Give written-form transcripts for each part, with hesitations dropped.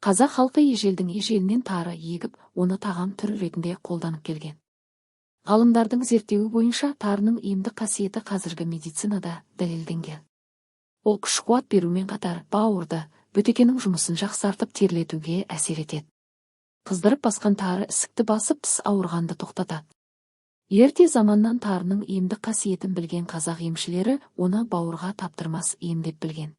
Қазақ халқы ежелдің ежелінен тары егіп, оны тағам түрі ретінде қолданып келген. Ғалымдардың зерттеуі бойынша тарының емдік қасиеті қазіргі медицинада дәлелденген. Ол күш-қуат берумен қатар бауырды, бөтекенің жұмысын жақсартып терлетуге әсер етеді. Қыздырып басқан тары ісікті басып, тіс ауырғанды тоқтатады. Ерте заманнан тарының емдік қасиетін білген қазақ емшілері оны бауырға таптырмас ем деп білген.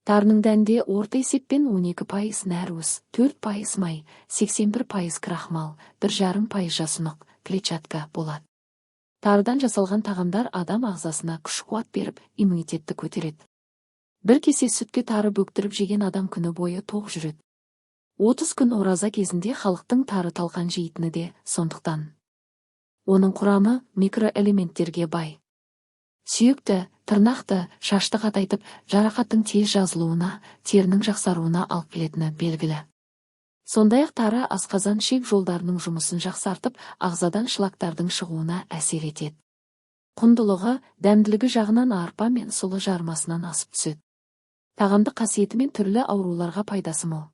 Тарының дәнінде орта есеппен 12% нәруыз, 4% май, 81% крахмал, 1,5% жасұнық, клетчатка болады. Тарыдан жасалған тағамдар адам ағзасына күш-қуат беріп, иммунитетті көтереді. Бір кесе сүтке тары бөктіріп жеген адам күні бойы тоқ жүреді. 30 күн ораза кезінде халықтың тары талқан жейтіні де сондықтан. Оның құрамы микроэлементтерге бай. Сүйекті, тырнақты, шашты қатайтып, жарақаттың тез жазылуына, терінің жақсаруына алып келетіні белгілі. Сондай-ақ тары асқазан ішек жолдарының жұмысын жақсартып, ағзадан шлактардың шығуына әсер етеді. Құндылығы, дәмділігі жағынан арпа мен сұлы жармасынан асып түседі. Тағамдық қасиетімен түрлі ауруларға пайдасы мол.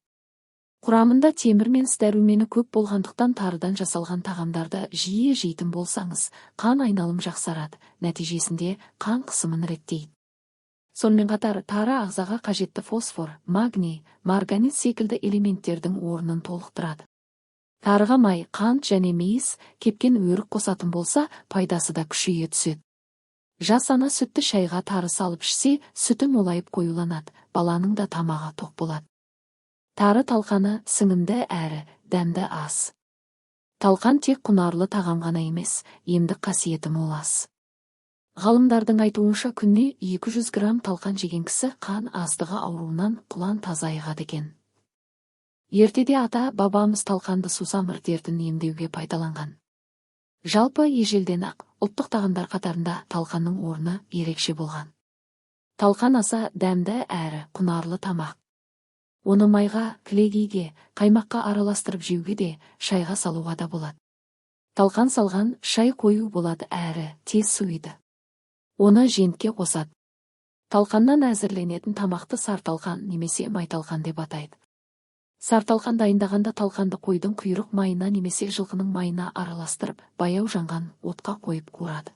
Құрамында темір мен с дәрумені көп болғандықтан тарыдан жасалған тағамдарды жиі жейтін болсаңыз, қан айналым жақсарады, нәтижесінде қан қысымын реттейді. Сонымен қатар тары ағзаға қажетті фосфор, магний, марганец секілді элементтердің орнын толықтырады. Тарыға май, қант және мейіз, кепкен өрік қосатын болса, пайдасы да күшейе түседі. Жас ана сүтті шайға тары салып ішсе, сүті молайып қоюланады, баланың да тамағы тоқ болады. Тары талқаны сіңімді әрі дәмді ас. Талқан тек құнарлы тағам ғана емес, емдік қасиеті мол ас. Ғалымдардың айтуынша күніне 200 грамм талқан жеген кісі қан аздығы ауруынан құлан тазайғады екен. Ертеде ата-бабамыз талқанды сусамыр дертін емдеуге пайдаланған. Жалпы ежелден ақ ұлттық тағамдар қатарында талқанның орны ерекше болған. Талқан аса дәмді әрі құнарлы тамақ. Оны майға, кілегейге, қаймаққа араластырып жеуге де, шайға салуға да болады. Талқан салған шай қою болады әрі тез суиды. Оны жентке қосады. Талқаннан әзірленетін тамақты сарталқан немесе майталқан деп атайды. Сарталқан дайындағанда талқанды қойдың құйрық майына немесе жылқының майына араластырып, баяу жанған отқа қойып қуырады.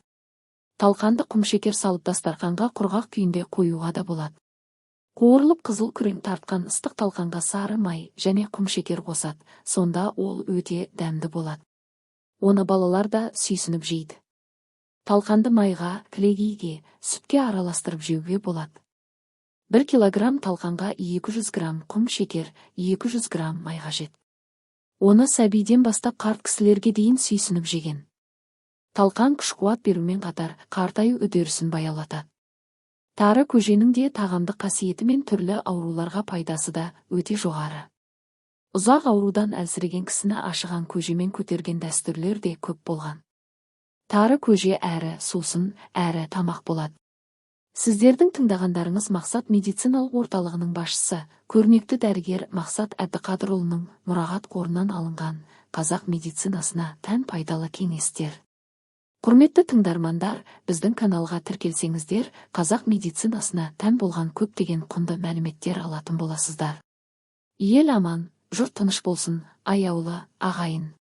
Талқанды құмшекер салып дастарханға құрғақ күйінде қоюға да болады. Қуырылып қызыл күрең тартқан ыстық талқанға сары май және құмшекер қосады, сонда ол өте дәмді болады. Оны балалар да сүйсініп жейді. Талқанды майға, кілегейге, сүтке араластырып жеуге болады. 1 килограмм талқанға 200 грамм құмшекер, 200 грамм май қажет. Оны сәбиден бастап қарт кісілерге дейін сүйсініп жеген. Талқан күш-қуат берумен қатар қартаю үдерісін баяулатады. Тары көженің де тағамдық қасиеті мен түрлі ауруларға пайдасы да өте жоғары. Ұзақ аурудан әлсіреген кісіні ашыған көжемен көтерген дәстүрлер де көп болған. Тары көже әрі сусын, әрі тамақ болады. Сіздердің тыңдағандарыңыз Мақсат медициналық орталығының басшысы, көрнекті дәрігер Мақсат Әбдіқадырұлының мұрағат қорынан алынған қазақ медицинасына тән пайдалы кеңестер. Құрметті тыңдармандар, біздің каналға тіркелсеңіздер, қазақ медицинасына тән болған көптеген құнды мәліметтер алатын боласыздар. Ел аман, жұрт тыныш болсын, аяулы ағайын.